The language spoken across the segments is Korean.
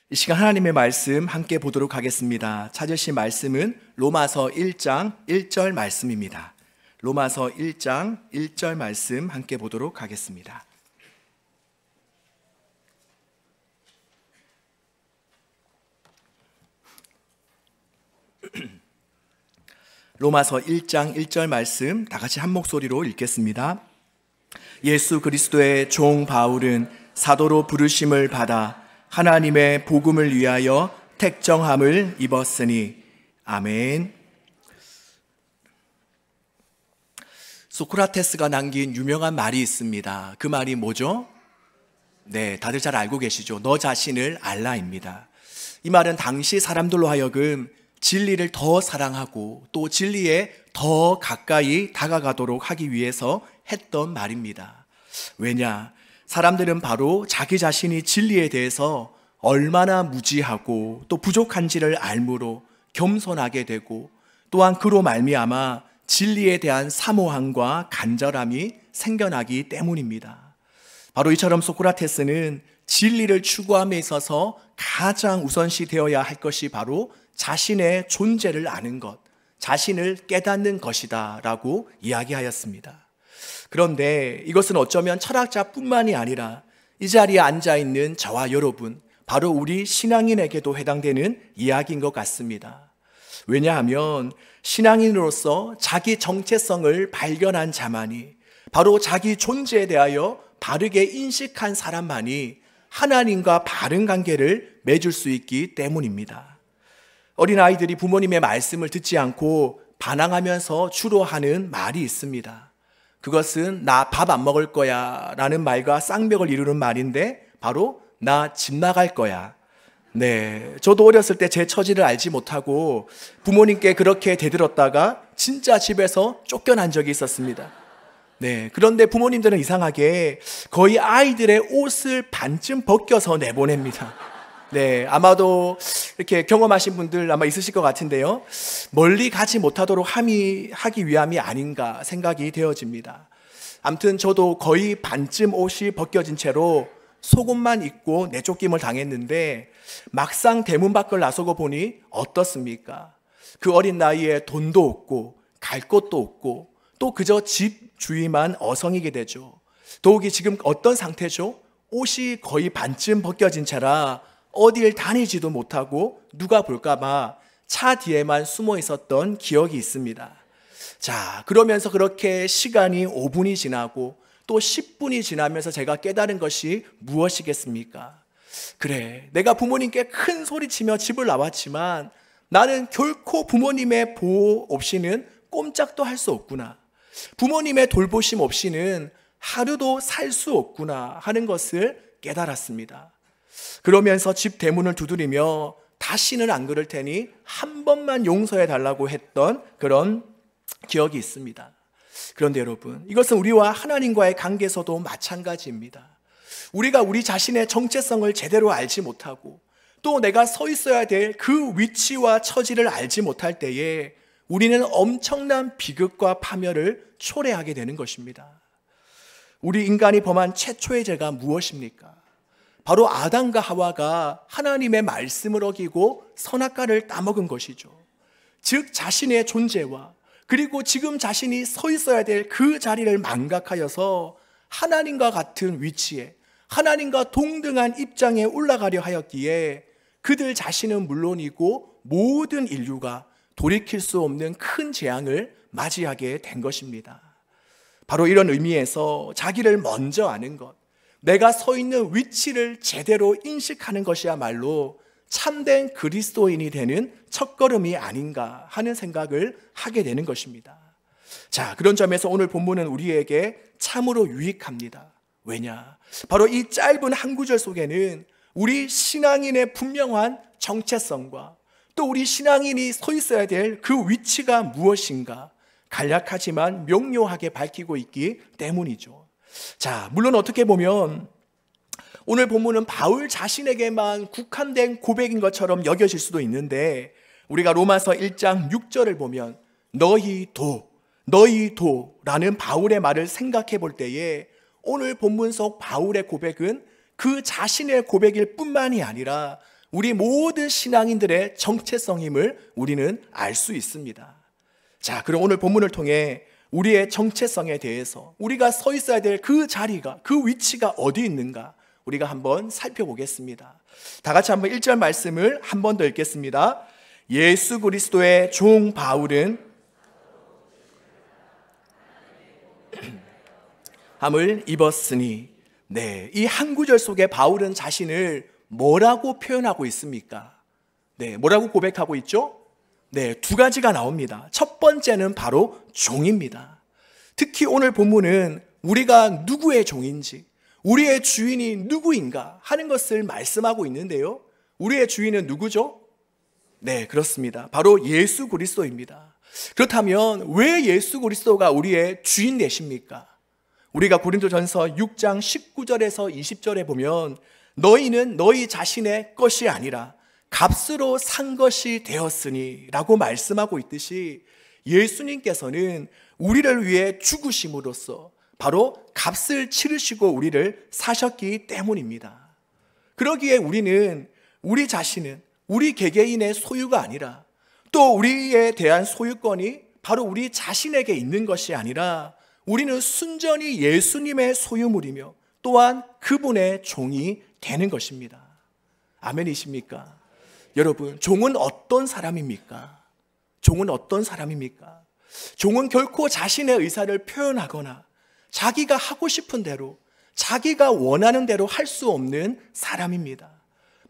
이 시간 하나님의 말씀 함께 보도록 하겠습니다. 찾으실 말씀은 로마서 1장 1절 말씀입니다. 로마서 1장 1절 말씀 함께 보도록 하겠습니다. 로마서 1장 1절 말씀 다 같이 한 목소리로 읽겠습니다. 예수 그리스도의 종 바울은 사도로 부르심을 받아 하나님의 복음을 위하여 택정함을 입었으니 아멘. 소크라테스가 남긴 유명한 말이 있습니다. 그 말이 뭐죠? 네, 다들 잘 알고 계시죠? 너 자신을 알라입니다. 이 말은 당시 사람들로 하여금 진리를 더 사랑하고 또 진리에 더 가까이 다가가도록 하기 위해서 했던 말입니다. 왜냐? 사람들은 바로 자기 자신이 진리에 대해서 얼마나 무지하고 또 부족한지를 알므로 겸손하게 되고 또한 그로 말미암아 진리에 대한 사모함과 간절함이 생겨나기 때문입니다. 바로 이처럼 소크라테스는 진리를 추구함에 있어서 가장 우선시 되어야 할 것이 바로 자신의 존재를 아는 것, 자신을 깨닫는 것이다 라고 이야기하였습니다. 그런데 이것은 어쩌면 철학자뿐만이 아니라 이 자리에 앉아있는 저와 여러분, 바로 우리 신앙인에게도 해당되는 이야기인 것 같습니다. 왜냐하면 신앙인으로서 자기 정체성을 발견한 자만이, 바로 자기 존재에 대하여 바르게 인식한 사람만이 하나님과 바른 관계를 맺을 수 있기 때문입니다. 어린아이들이 부모님의 말씀을 듣지 않고 반항하면서 주로 하는 말이 있습니다. 그것은 나 밥 안 먹을 거야 라는 말과 쌍벽을 이루는 말인데 바로 나 집 나갈 거야. 네, 저도 어렸을 때 제 처지를 알지 못하고 부모님께 그렇게 대들었다가 진짜 집에서 쫓겨난 적이 있었습니다. 네, 그런데 부모님들은 이상하게 거의 아이들의 옷을 반쯤 벗겨서 내보냅니다. 네, 아마도 이렇게 경험하신 분들 아마 있으실 것 같은데요. 멀리 가지 못하도록 하기 위함이 아닌가 생각이 되어집니다. 아무튼 저도 거의 반쯤 옷이 벗겨진 채로 속옷만 입고 내쫓김을 당했는데 막상 대문 밖을 나서고 보니 어떻습니까? 그 어린 나이에 돈도 없고 갈 곳도 없고 또 그저 집 주위만 어성이게 되죠. 더욱이 지금 어떤 상태죠? 옷이 거의 반쯤 벗겨진 채라 어딜 다니지도 못하고 누가 볼까봐 차 뒤에만 숨어 있었던 기억이 있습니다. 자, 그러면서 그렇게 시간이 5분이 지나고 또 10분이 지나면서 제가 깨달은 것이 무엇이겠습니까? 그래, 내가 부모님께 큰 소리치며 집을 나왔지만 나는 결코 부모님의 보호 없이는 꼼짝도 할 수 없구나. 부모님의 돌보심 없이는 하루도 살 수 없구나 하는 것을 깨달았습니다. 그러면서 집 대문을 두드리며 다시는 안 그럴 테니 한 번만 용서해 달라고 했던 그런 기억이 있습니다. 그런데 여러분, 이것은 우리와 하나님과의 관계에서도 마찬가지입니다. 우리가 우리 자신의 정체성을 제대로 알지 못하고 또 내가 서 있어야 될 그 위치와 처지를 알지 못할 때에 우리는 엄청난 비극과 파멸을 초래하게 되는 것입니다. 우리 인간이 범한 최초의 죄가 무엇입니까? 바로 아담과 하와가 하나님의 말씀을 어기고 선악과를 따먹은 것이죠. 즉 자신의 존재와 그리고 지금 자신이 서 있어야 될 그 자리를 망각하여서 하나님과 같은 위치에, 하나님과 동등한 입장에 올라가려 하였기에 그들 자신은 물론이고 모든 인류가 돌이킬 수 없는 큰 재앙을 맞이하게 된 것입니다. 바로 이런 의미에서 자기를 먼저 아는 것, 내가 서 있는 위치를 제대로 인식하는 것이야말로 참된 그리스도인이 되는 첫걸음이 아닌가 하는 생각을 하게 되는 것입니다. 자, 그런 점에서 오늘 본문은 우리에게 참으로 유익합니다. 왜냐? 바로 이 짧은 한 구절 속에는 우리 신앙인의 분명한 정체성과 또 우리 신앙인이 서 있어야 될 그 위치가 무엇인가 간략하지만 명료하게 밝히고 있기 때문이죠. 자, 물론 어떻게 보면 오늘 본문은 바울 자신에게만 국한된 고백인 것처럼 여겨질 수도 있는데 우리가 로마서 1장 6절을 보면 너희도라는 바울의 말을 생각해 볼 때에 오늘 본문 속 바울의 고백은 그 자신의 고백일 뿐만이 아니라 우리 모든 신앙인들의 정체성임을 우리는 알 수 있습니다. 자, 그럼 오늘 본문을 통해 우리의 정체성에 대해서 우리가 서 있어야 될 그 자리가, 그 위치가 어디 있는가 우리가 한번 살펴보겠습니다. 다 같이 한번 1절 말씀을 한 번 더 읽겠습니다. 예수 그리스도의 종 바울은 함을 입었으니. 네, 이 한 구절 속에 바울은 자신을 뭐라고 표현하고 있습니까? 네, 뭐라고 고백하고 있죠? 네, 두 가지가 나옵니다. 첫 번째는 바로 종입니다. 특히 오늘 본문은 우리가 누구의 종인지, 우리의 주인이 누구인가 하는 것을 말씀하고 있는데요. 우리의 주인은 누구죠? 네, 그렇습니다. 바로 예수 그리스도입니다. 그렇다면 왜 예수 그리스도가 우리의 주인 되십니까? 우리가 고린도전서 6장 19절에서 20절에 보면 너희는 너희 자신의 것이 아니라 값으로 산 것이 되었으니 라고 말씀하고 있듯이 예수님께서는 우리를 위해 죽으심으로써 바로 값을 치르시고 우리를 사셨기 때문입니다. 그러기에 우리는 우리 자신은 우리 개개인의 소유가 아니라 또 우리에 대한 소유권이 바로 우리 자신에게 있는 것이 아니라 우리는 순전히 예수님의 소유물이며 또한 그분의 종이 되는 것입니다. 아멘이십니까? 여러분, 종은 어떤 사람입니까? 종은 어떤 사람입니까? 종은 결코 자신의 의사를 표현하거나 자기가 하고 싶은 대로, 자기가 원하는 대로 할 수 없는 사람입니다.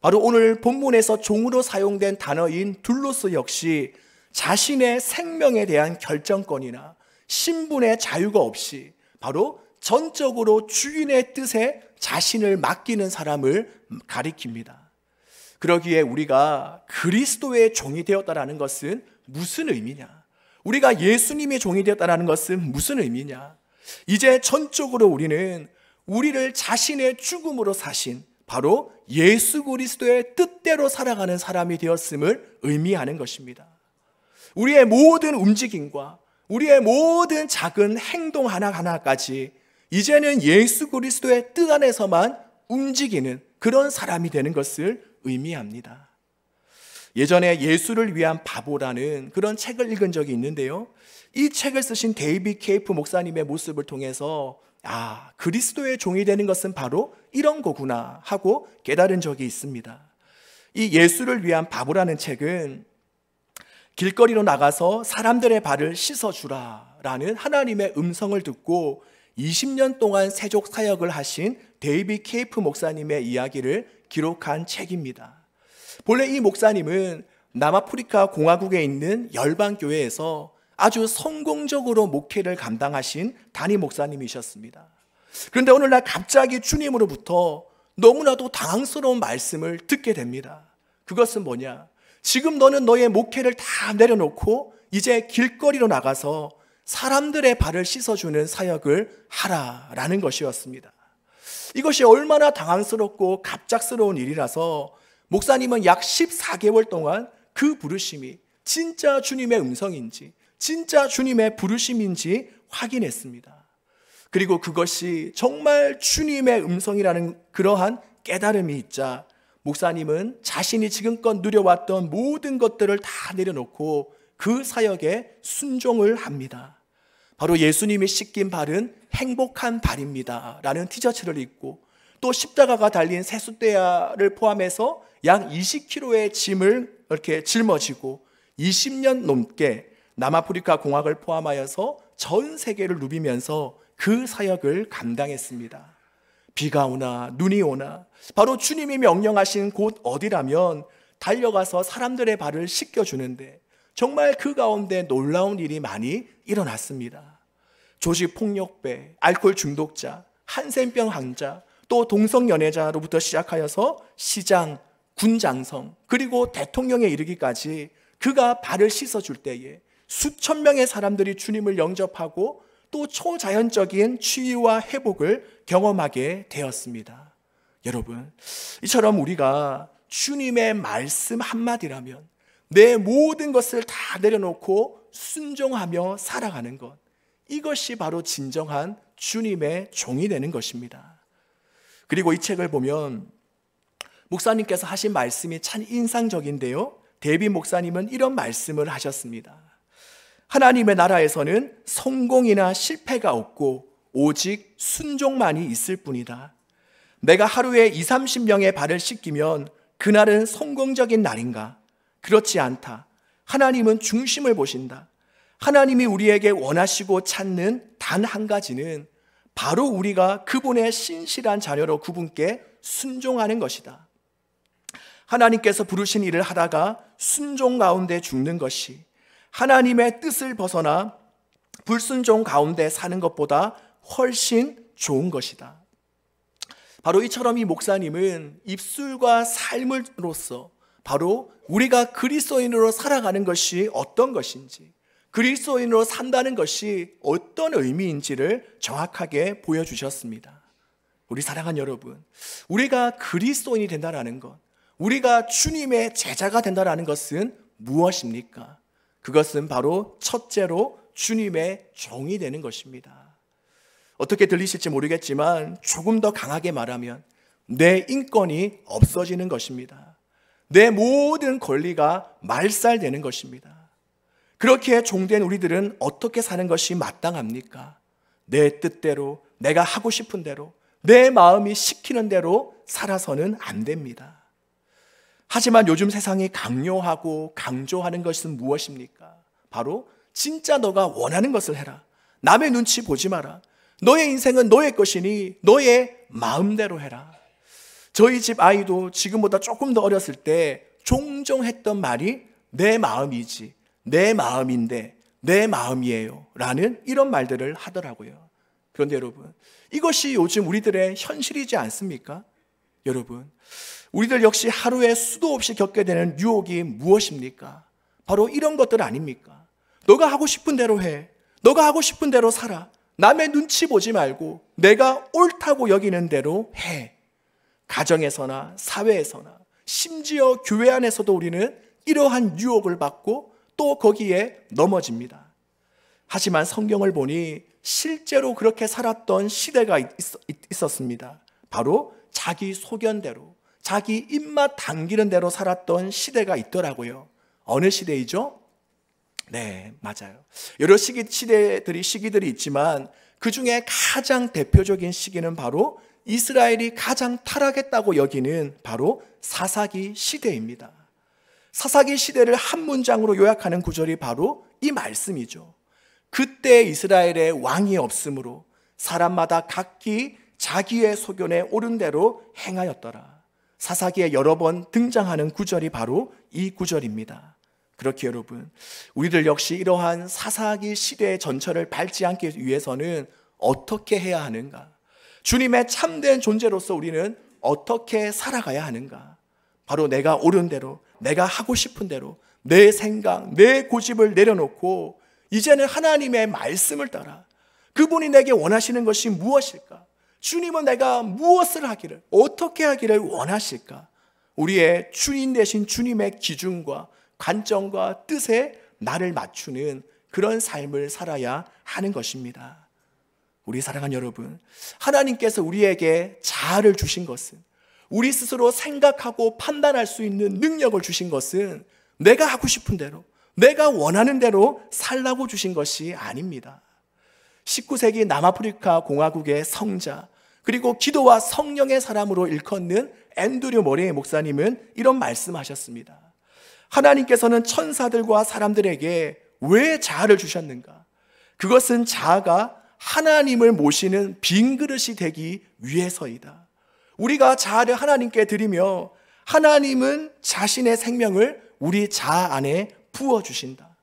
바로 오늘 본문에서 종으로 사용된 단어인 둘로스 역시 자신의 생명에 대한 결정권이나 신분의 자유가 없이 바로 전적으로 주인의 뜻에 자신을 맡기는 사람을 가리킵니다. 그러기에 우리가 그리스도의 종이 되었다는 것은 무슨 의미냐? 우리가 예수님의 종이 되었다는 것은 무슨 의미냐? 이제 전적으로 우리는 우리를 자신의 죽음으로 사신 바로 예수 그리스도의 뜻대로 살아가는 사람이 되었음을 의미하는 것입니다. 우리의 모든 움직임과 우리의 모든 작은 행동 하나하나까지 이제는 예수 그리스도의 뜻 안에서만 움직이는 그런 사람이 되는 것을 의미합니다. 예전에 예수를 위한 바보라는 그런 책을 읽은 적이 있는데요. 이 책을 쓰신 데이비드 케이프 목사님의 모습을 통해서 그리스도의 종이 되는 것은 바로 이런 거구나 하고 깨달은 적이 있습니다. 이 예수를 위한 바보라는 책은 길거리로 나가서 사람들의 발을 씻어주라 라는 하나님의 음성을 듣고 20년 동안 세족 사역을 하신 데이비드 케이프 목사님의 이야기를 기록한 책입니다. 본래 이 목사님은 남아프리카 공화국에 있는 열방교회에서 아주 성공적으로 목회를 감당하신 담임 목사님이셨습니다. 그런데 오늘날 갑자기 주님으로부터 너무나도 당황스러운 말씀을 듣게 됩니다. 그것은 뭐냐? 지금 너는 너의 목회를 다 내려놓고 이제 길거리로 나가서 사람들의 발을 씻어주는 사역을 하라라는 것이었습니다. 이것이 얼마나 당황스럽고 갑작스러운 일이라서 목사님은 약 14개월 동안 그 부르심이 진짜 주님의 음성인지 진짜 주님의 부르심인지 확인했습니다. 그리고 그것이 정말 주님의 음성이라는 그러한 깨달음이 있자 목사님은 자신이 지금껏 누려왔던 모든 것들을 다 내려놓고 그 사역에 순종을 합니다. 바로 예수님이 씻긴 발은 행복한 발입니다 라는 티셔츠를 입고 또 십자가가 달린 세숫대야를 포함해서 약 20kg의 짐을 이렇게 짊어지고 20년 넘게 남아프리카 공화국을 포함하여서 전 세계를 누비면서 그 사역을 감당했습니다. 비가 오나 눈이 오나 바로 주님이 명령하신 곳 어디라면 달려가서 사람들의 발을 씻겨주는데 정말 그 가운데 놀라운 일이 많이 일어났습니다. 조직폭력배, 알코올 중독자, 한센병 환자, 또 동성연애자로부터 시작하여서 시장, 군장성, 그리고 대통령에 이르기까지 그가 발을 씻어줄 때에 수천 명의 사람들이 주님을 영접하고 또 초자연적인 치유와 회복을 경험하게 되었습니다. 여러분, 이처럼 우리가 주님의 말씀 한마디라면 내 모든 것을 다 내려놓고 순종하며 살아가는 것, 이것이 바로 진정한 주님의 종이 되는 것입니다. 그리고 이 책을 보면 목사님께서 하신 말씀이 참 인상적인데요. 데이빗 목사님은 이런 말씀을 하셨습니다. 하나님의 나라에서는 성공이나 실패가 없고 오직 순종만이 있을 뿐이다. 내가 하루에 20-30명의 발을 씻기면 그날은 성공적인 날인가? 그렇지 않다. 하나님은 중심을 보신다. 하나님이 우리에게 원하시고 찾는 단 한 가지는 바로 우리가 그분의 신실한 자녀로 그분께 순종하는 것이다. 하나님께서 부르신 일을 하다가 순종 가운데 죽는 것이 하나님의 뜻을 벗어나 불순종 가운데 사는 것보다 훨씬 좋은 것이다. 바로 이처럼 이 목사님은 입술과 삶으로써 바로 우리가 그리스도인으로 살아가는 것이 어떤 것인지, 그리스도인으로 산다는 것이 어떤 의미인지를 정확하게 보여주셨습니다. 우리 사랑하는 여러분, 우리가 그리스도인이 된다는 것, 우리가 주님의 제자가 된다는 것은 무엇입니까? 그것은 바로 첫째로 주님의 종이 되는 것입니다. 어떻게 들리실지 모르겠지만 조금 더 강하게 말하면 내 인권이 없어지는 것입니다. 내 모든 권리가 말살되는 것입니다. 그렇게 종된 우리들은 어떻게 사는 것이 마땅합니까? 내 뜻대로, 내가 하고 싶은 대로, 내 마음이 시키는 대로 살아서는 안 됩니다. 하지만 요즘 세상이 강요하고 강조하는 것은 무엇입니까? 바로 진짜 너가 원하는 것을 해라. 남의 눈치 보지 마라. 너의 인생은 너의 것이니 너의 마음대로 해라. 저희 집 아이도 지금보다 조금 더 어렸을 때 종종 했던 말이 내 마음이지, 내 마음인데, 내 마음이에요 라는 이런 말들을 하더라고요. 그런데 여러분, 이것이 요즘 우리들의 현실이지 않습니까? 여러분, 우리들 역시 하루에 수도 없이 겪게 되는 유혹이 무엇입니까? 바로 이런 것들 아닙니까? 너가 하고 싶은 대로 해. 너가 하고 싶은 대로 살아. 남의 눈치 보지 말고 내가 옳다고 여기는 대로 해. 가정에서나 사회에서나 심지어 교회 안에서도 우리는 이러한 유혹을 받고 또 거기에 넘어집니다. 하지만 성경을 보니 실제로 그렇게 살았던 시대가 있었습니다. 바로 자기 소견대로, 자기 입맛 당기는 대로 살았던 시대가 있더라고요. 어느 시대이죠? 네, 맞아요. 여러 시기들이 있지만 그 중에 가장 대표적인 시기는 바로 이스라엘이 가장 타락했다고 여기는 바로 사사기 시대입니다. 사사기 시대를 한 문장으로 요약하는 구절이 바로 이 말씀이죠. 그때 이스라엘에 왕이 없으므로 사람마다 각기 자기의 소견에 옳은 대로 행하였더라. 사사기에 여러 번 등장하는 구절이 바로 이 구절입니다. 그렇게 여러분, 우리들 역시 이러한 사사기 시대의 전철을 밟지 않기 위해서는 어떻게 해야 하는가? 주님의 참된 존재로서 우리는 어떻게 살아가야 하는가? 바로 내가 옳은 대로, 내가 하고 싶은 대로 내 생각, 내 고집을 내려놓고 이제는 하나님의 말씀을 따라 그분이 내게 원하시는 것이 무엇일까? 주님은 내가 무엇을 하기를, 어떻게 하기를 원하실까? 우리의 주인 되신 주님의 기준과 관점과 뜻에 나를 맞추는 그런 삶을 살아야 하는 것입니다. 우리 사랑하는 여러분, 하나님께서 우리에게 자아를 주신 것은, 우리 스스로 생각하고 판단할 수 있는 능력을 주신 것은 내가 하고 싶은 대로, 내가 원하는 대로 살라고 주신 것이 아닙니다. 19세기 남아프리카 공화국의 성자, 그리고 기도와 성령의 사람으로 일컫는 앤드류 머레이 목사님은 이런 말씀하셨습니다. 하나님께서는 천사들과 사람들에게 왜 자아를 주셨는가? 그것은 자아가 하나님을 모시는 빈 그릇이 되기 위해서이다. 우리가 자아를 하나님께 드리며 하나님은 자신의 생명을 우리 자아 안에 부어주신다.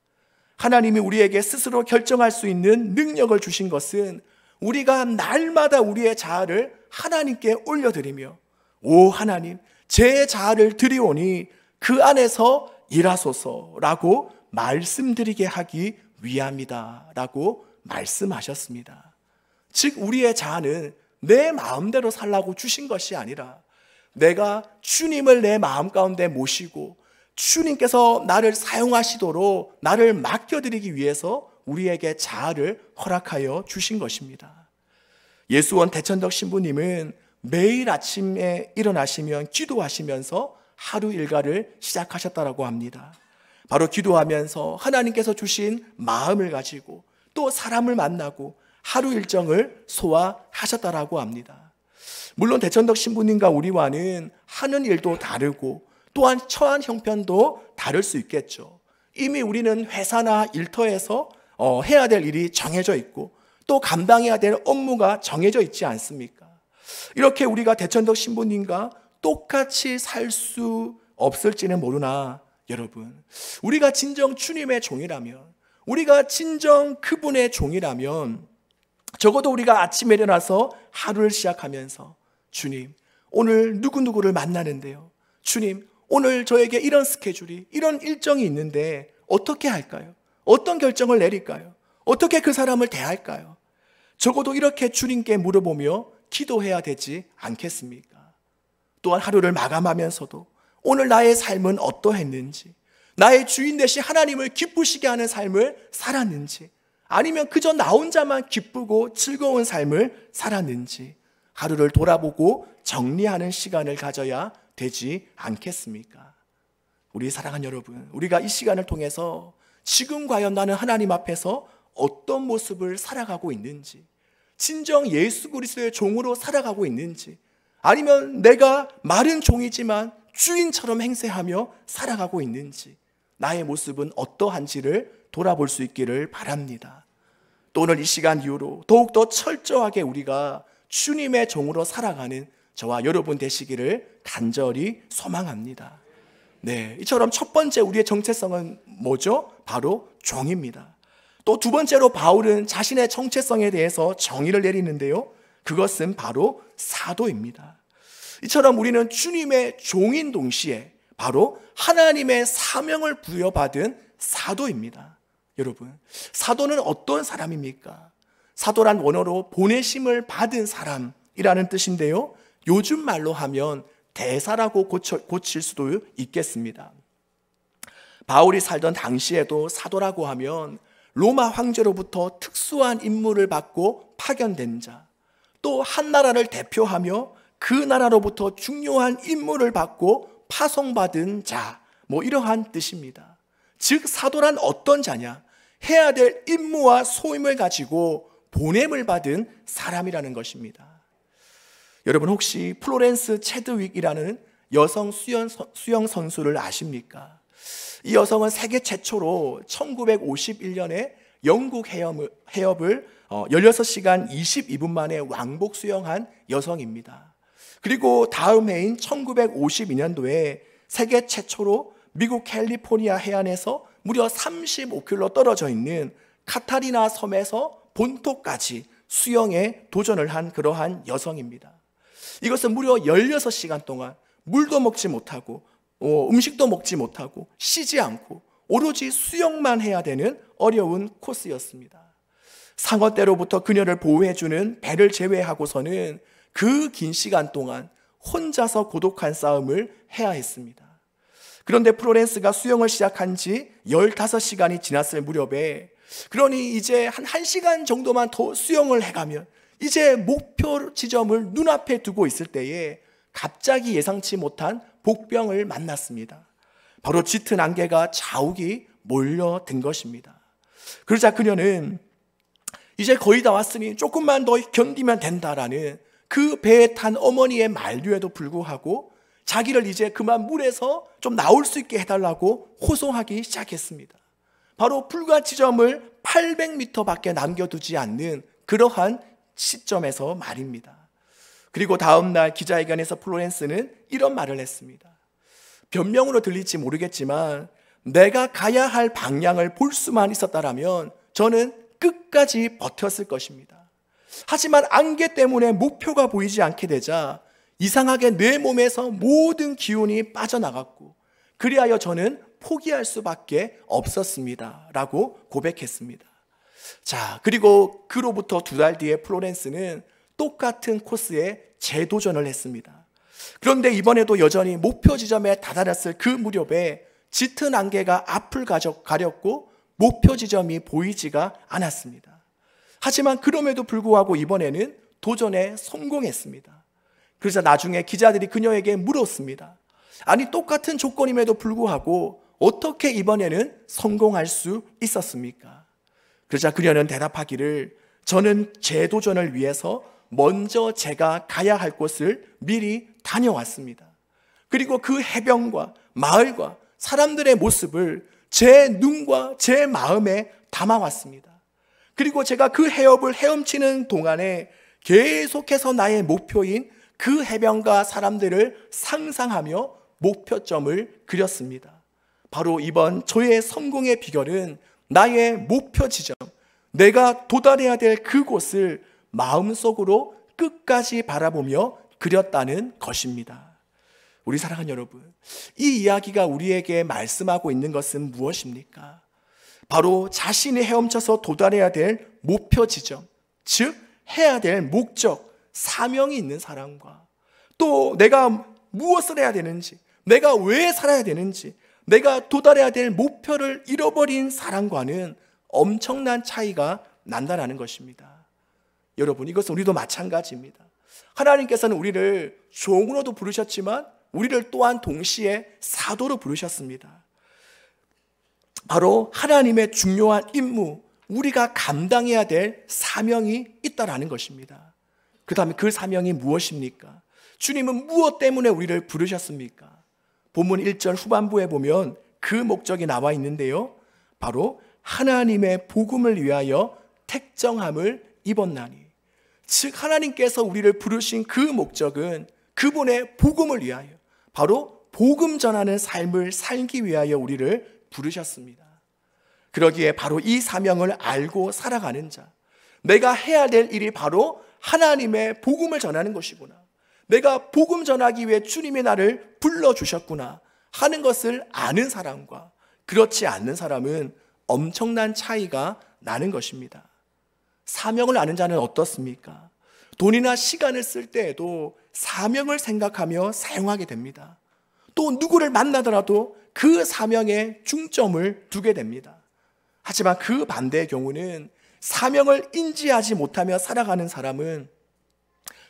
하나님이 우리에게 스스로 결정할 수 있는 능력을 주신 것은 우리가 날마다 우리의 자아를 하나님께 올려드리며, 오 하나님, 제 자아를 드리오니 그 안에서 일하소서라고 말씀드리게 하기 위함이다 라고 말씀하셨습니다. 즉 우리의 자아는 내 마음대로 살라고 주신 것이 아니라 내가 주님을 내 마음 가운데 모시고 주님께서 나를 사용하시도록 나를 맡겨드리기 위해서 우리에게 자아를 허락하여 주신 것입니다. 예수원 대천덕 신부님은 매일 아침에 일어나시면 기도하시면서 하루 일과를 시작하셨다라고 합니다. 바로 기도하면서 하나님께서 주신 마음을 가지고 또 사람을 만나고 하루 일정을 소화하셨다라고 합니다. 물론 대천덕 신부님과 우리와는 하는 일도 다르고 또한 처한 형편도 다를 수 있겠죠. 이미 우리는 회사나 일터에서 해야 될 일이 정해져 있고 또 감당해야 될 업무가 정해져 있지 않습니까? 이렇게 우리가 대천덕 신부님과 똑같이 살 수 없을지는 모르나 여러분, 우리가 진정 주님의 종이라면, 우리가 진정 그분의 종이라면 적어도 우리가 아침에 일어나서 하루를 시작하면서 주님, 오늘 누구누구를 만나는데요. 주님, 오늘 저에게 이런 스케줄이, 이런 일정이 있는데 어떻게 할까요? 어떤 결정을 내릴까요? 어떻게 그 사람을 대할까요? 적어도 이렇게 주님께 물어보며 기도해야 되지 않겠습니까? 또한 하루를 마감하면서도 오늘 나의 삶은 어떠했는지, 나의 주인 되신 하나님을 기쁘시게 하는 삶을 살았는지, 아니면 그저 나 혼자만 기쁘고 즐거운 삶을 살았는지 하루를 돌아보고 정리하는 시간을 가져야 되지 않겠습니까? 우리 사랑하는 여러분, 우리가 이 시간을 통해서 지금 과연 나는 하나님 앞에서 어떤 모습을 살아가고 있는지, 진정 예수 그리스도의 종으로 살아가고 있는지, 아니면 내가 마른 종이지만 주인처럼 행세하며 살아가고 있는지, 나의 모습은 어떠한지를 돌아볼 수 있기를 바랍니다. 또 오늘 이 시간 이후로 더욱더 철저하게 우리가 주님의 종으로 살아가는 저와 여러분 되시기를 간절히 소망합니다. 네, 이처럼 첫 번째 우리의 정체성은 뭐죠? 바로 종입니다. 또 두 번째로 바울은 자신의 정체성에 대해서 정의를 내리는데요, 그것은 바로 사도입니다. 이처럼 우리는 주님의 종인 동시에 바로 하나님의 사명을 부여받은 사도입니다. 여러분, 사도는 어떤 사람입니까? 사도란 원어로 보내심을 받은 사람이라는 뜻인데요, 요즘 말로 하면 대사라고 고칠 수도 있겠습니다. 바울이 살던 당시에도 사도라고 하면 로마 황제로부터 특수한 임무를 받고 파견된 자, 또 한 나라를 대표하며 그 나라로부터 중요한 임무를 받고 파송받은 자, 이러한 뜻입니다. 즉 사도란 어떤 자냐? 해야 될 임무와 소임을 가지고 보냄을 받은 사람이라는 것입니다. 여러분, 혹시 플로렌스 체드윅이라는 여성 수영 선수를 아십니까? 이 여성은 세계 최초로 1951년에 영국 해협을 16시간 22분 만에 왕복 수영한 여성입니다. 그리고 다음 해인 1952년도에 세계 최초로 미국 캘리포니아 해안에서 무려 35km 떨어져 있는 카타리나 섬에서 본토까지 수영에 도전을 한 그러한 여성입니다. 이것은 무려 16시간 동안 물도 먹지 못하고 음식도 먹지 못하고 쉬지 않고 오로지 수영만 해야 되는 어려운 코스였습니다. 상어떼로부터 그녀를 보호해주는 배를 제외하고서는 그 긴 시간 동안 혼자서 고독한 싸움을 해야 했습니다. 그런데 플로렌스가 수영을 시작한 지 15시간이 지났을 무렵에, 그러니 이제 한 1시간 정도만 더 수영을 해가면 이제 목표 지점을 눈앞에 두고 있을 때에 갑자기 예상치 못한 복병을 만났습니다. 바로 짙은 안개가 자욱이 몰려든 것입니다. 그러자 그녀는 이제 거의 다 왔으니 조금만 더 견디면 된다라는 그 배에 탄 어머니의 만류에도 불구하고 자기를 이제 그만 물에서 좀 나올 수 있게 해달라고 호소하기 시작했습니다. 바로 불과 지점을 800m 밖에 남겨두지 않는 그러한 시점에서 말입니다. 그리고 다음 날 기자회견에서 플로렌스는 이런 말을 했습니다. 변명으로 들릴지 모르겠지만 내가 가야 할 방향을 볼 수만 있었다라면 저는 끝까지 버텼을 것입니다. 하지만 안개 때문에 목표가 보이지 않게 되자 이상하게 내 몸에서 모든 기운이 빠져나갔고 그리하여 저는 포기할 수밖에 없었습니다 라고 고백했습니다. 자, 그리고 그로부터 2달 뒤에 플로렌스는 똑같은 코스에 재도전을 했습니다. 그런데 이번에도 여전히 목표 지점에 다다랐을 그 무렵에 짙은 안개가 앞을 가렸고 목표 지점이 보이지가 않았습니다. 하지만 그럼에도 불구하고 이번에는 도전에 성공했습니다. 그래서 나중에 기자들이 그녀에게 물었습니다. 아니, 똑같은 조건임에도 불구하고 어떻게 이번에는 성공할 수 있었습니까? 그러자 그녀는 대답하기를, 저는 재도전을 위해서 먼저 제가 가야 할 곳을 미리 다녀왔습니다. 그리고 그 해변과 마을과 사람들의 모습을 제 눈과 제 마음에 담아왔습니다. 그리고 제가 그 해협을 헤엄치는 동안에 계속해서 나의 목표인 그 해변과 사람들을 상상하며 목표점을 그렸습니다. 바로 이번 저의 성공의 비결은 나의 목표 지점, 내가 도달해야 될 그곳을 마음속으로 끝까지 바라보며 그렸다는 것입니다. 우리 사랑하는 여러분, 이 이야기가 우리에게 말씀하고 있는 것은 무엇입니까? 바로 자신이 헤엄쳐서 도달해야 될 목표 지점, 즉 해야 될 목적, 사명이 있는 사람과 또 내가 무엇을 해야 되는지, 내가 왜 살아야 되는지, 내가 도달해야 될 목표를 잃어버린 사람과는 엄청난 차이가 난다는 것입니다. 여러분, 이것은 우리도 마찬가지입니다. 하나님께서는 우리를 종으로도 부르셨지만 우리를 또한 동시에 사도로 부르셨습니다. 바로 하나님의 중요한 임무, 우리가 감당해야 될 사명이 있다라는 것입니다. 그 다음에 그 사명이 무엇입니까? 주님은 무엇 때문에 우리를 부르셨습니까? 본문 1절 후반부에 보면 그 목적이 나와 있는데요, 바로 하나님의 복음을 위하여 택정함을 입었나니, 즉 하나님께서 우리를 부르신 그 목적은 그분의 복음을 위하여, 바로 복음 전하는 삶을 살기 위하여 우리를 부르셨습니다. 그러기에 바로 이 사명을 알고 살아가는 자, 내가 해야 될 일이 바로 하나님의 복음을 전하는 것이구나, 내가 복음 전하기 위해 주님이 나를 불러주셨구나 하는 것을 아는 사람과 그렇지 않는 사람은 엄청난 차이가 나는 것입니다. 사명을 아는 자는 어떻습니까? 돈이나 시간을 쓸 때에도 사명을 생각하며 사용하게 됩니다. 또 누구를 만나더라도 그 사명에 중점을 두게 됩니다. 하지만 그 반대의 경우는 사명을 인지하지 못하며 살아가는 사람은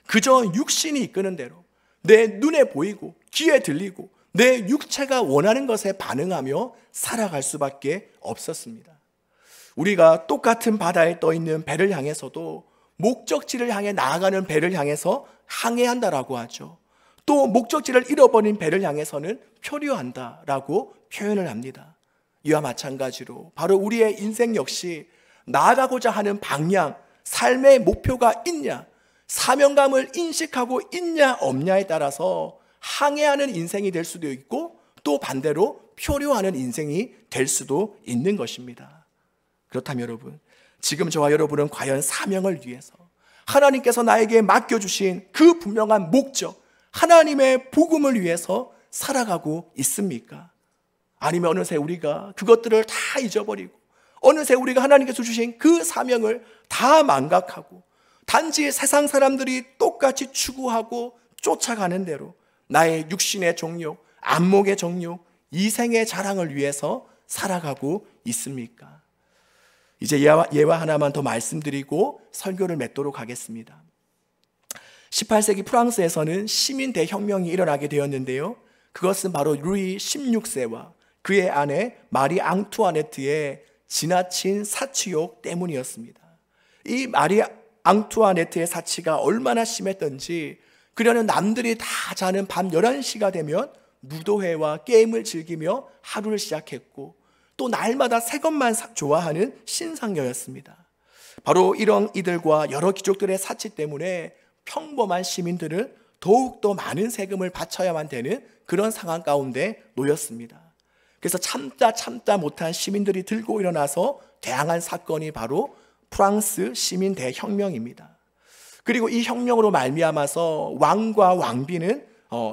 그저 육신이 이끄는 대로 내 눈에 보이고 귀에 들리고 내 육체가 원하는 것에 반응하며 살아갈 수밖에 없었습니다. 우리가 똑같은 바다에 떠 있는 배를 향해서도 목적지를 향해 나아가는 배를 향해서 항해한다라고 하죠. 또 목적지를 잃어버린 배를 향해서는 표류한다라고 표현을 합니다. 이와 마찬가지로 바로 우리의 인생 역시 나아가고자 하는 방향, 삶의 목표가 있냐, 사명감을 인식하고 있냐 없냐에 따라서 항해하는 인생이 될 수도 있고 또 반대로 표류하는 인생이 될 수도 있는 것입니다. 그렇다면 여러분, 지금 저와 여러분은 과연 사명을 위해서 하나님께서 나에게 맡겨주신 그 분명한 목적, 하나님의 복음을 위해서 살아가고 있습니까? 아니면 어느새 우리가 그것들을 다 잊어버리고 어느새 우리가 하나님께서 주신 그 사명을 다 망각하고 단지 세상 사람들이 똑같이 추구하고 쫓아가는 대로 나의 육신의 정욕, 안목의 정욕, 이생의 자랑을 위해서 살아가고 있습니까? 이제 예화 하나만 더 말씀드리고 설교를 맺도록 하겠습니다. 18세기 프랑스에서는 시민 대혁명이 일어나게 되었는데요, 그것은 바로 루이 16세와 그의 아내 마리 앙투아네트의 지나친 사치욕 때문이었습니다. 이 마리 앙투아네트의 사치가 얼마나 심했던지 그녀는 남들이 다 자는 밤 11시가 되면 무도회와 게임을 즐기며 하루를 시작했고 또 날마다 새 것만 좋아하는 신상녀였습니다. 바로 이런 이들과 여러 귀족들의 사치 때문에 평범한 시민들은 더욱더 많은 세금을 바쳐야만 되는 그런 상황 가운데 놓였습니다. 그래서 참다 못한 시민들이 들고 일어나서 대항한 사건이 바로 프랑스 시민 대혁명입니다. 그리고 이 혁명으로 말미암아서 왕과 왕비는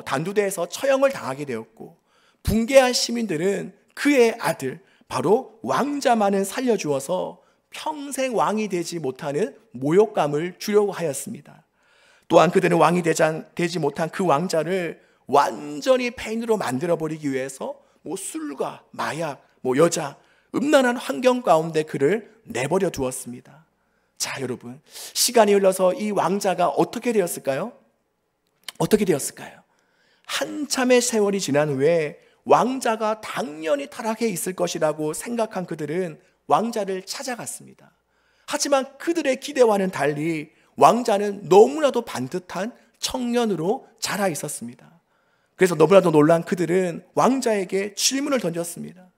단두대에서 처형을 당하게 되었고 붕괴한 시민들은 그의 아들 바로 왕자만은 살려주어서 평생 왕이 되지 못하는 모욕감을 주려고 하였습니다. 또한 그들은 왕이 되지 못한 그 왕자를 완전히 폐인으로 만들어버리기 위해서 술과 마약, 여자, 음란한 환경 가운데 그를 내버려 두었습니다. 자, 여러분, 시간이 흘러서 이 왕자가 어떻게 되었을까요? 어떻게 되었을까요? 한참의 세월이 지난 후에 왕자가 당연히 타락해 있을 것이라고 생각한 그들은 왕자를 찾아갔습니다. 하지만 그들의 기대와는 달리 왕자는 너무나도 반듯한 청년으로 자라 있었습니다. 그래서 너무나도 놀란 그들은 왕자에게 질문을 던졌습니다.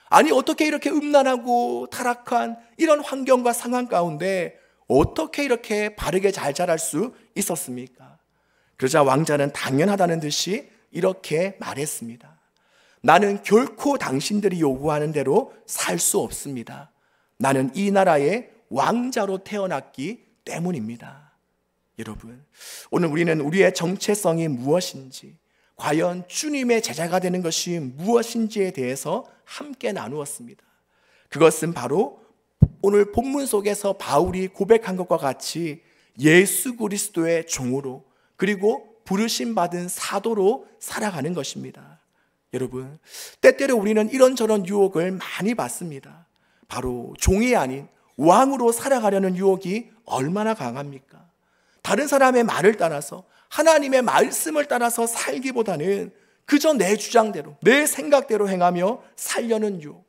아니, 어떻게 이렇게 음란하고 타락한 이런 환경과 상황 가운데 어떻게 이렇게 바르게 잘 자랄 수 있었습니까? 그러자 왕자는 당연하다는 듯이 이렇게 말했습니다. 나는 결코 당신들이 요구하는 대로 살 수 없습니다. 나는 이 나라의 왕자로 태어났기 때문입니다. 여러분, 오늘 우리는 우리의 정체성이 무엇인지, 과연 주님의 제자가 되는 것이 무엇인지에 대해서 함께 나누었습니다. 그것은 바로 오늘 본문 속에서 바울이 고백한 것과 같이 예수 그리스도의 종으로, 그리고 부르심 받은 사도로 살아가는 것입니다. 여러분, 때때로 우리는 이런저런 유혹을 많이 받습니다. 바로 종이 아닌 왕으로 살아가려는 유혹이 얼마나 강합니까? 다른 사람의 말을 따라서, 하나님의 말씀을 따라서 살기보다는 그저 내 주장대로, 내 생각대로 행하며 살려는 유혹,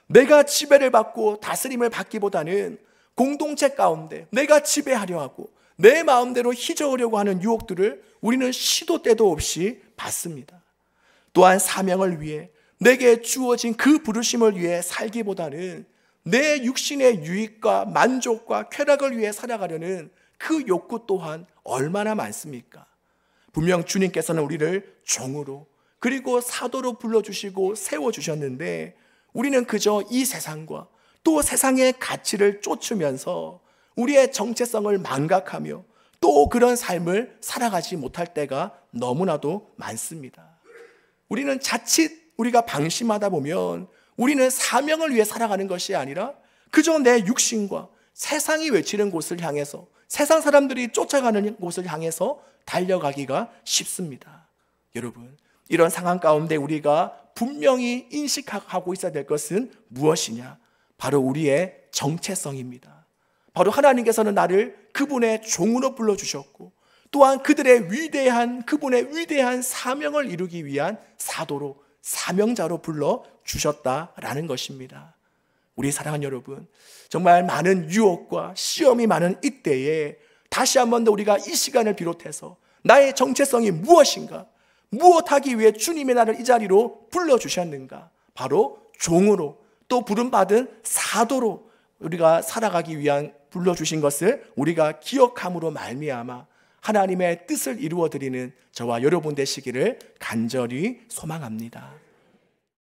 내가 지배를 받고 다스림을 받기보다는 공동체 가운데 내가 지배하려 하고 내 마음대로 휘저으려고 하는 유혹들을 우리는 시도 때도 없이 받습니다. 또한 사명을 위해, 내게 주어진 그 부르심을 위해 살기보다는 내 육신의 유익과 만족과 쾌락을 위해 살아가려는 그 욕구 또한 얼마나 많습니까? 분명 주님께서는 우리를 종으로, 그리고 사도로 불러주시고 세워주셨는데 우리는 그저 이 세상과 또 세상의 가치를 쫓으면서 우리의 정체성을 망각하며 또 그런 삶을 살아가지 못할 때가 너무나도 많습니다. 우리는 자칫 우리가 방심하다 보면 우리는 사명을 위해 살아가는 것이 아니라 그저 내 육신과 세상이 외치는 곳을 향해서, 세상 사람들이 쫓아가는 곳을 향해서 달려가기가 쉽습니다. 여러분, 이런 상황 가운데 우리가 분명히 인식하고 있어야 될 것은 무엇이냐? 바로 우리의 정체성입니다. 바로 하나님께서는 나를 그분의 종으로 불러주셨고, 또한 그분의 위대한 사명을 이루기 위한 사도로, 사명자로 불러주셨다라는 것입니다. 우리 사랑하는 여러분, 정말 많은 유혹과 시험이 많은 이때에 다시 한 번 더 우리가 이 시간을 비롯해서 나의 정체성이 무엇인가, 무엇하기 위해 주님의 나를 이 자리로 불러주셨는가, 바로 종으로, 또 부름받은 사도로 우리가 살아가기 위한 불러주신 것을 우리가 기억함으로 말미암아 하나님의 뜻을 이루어드리는 저와 여러분 되시기를 간절히 소망합니다.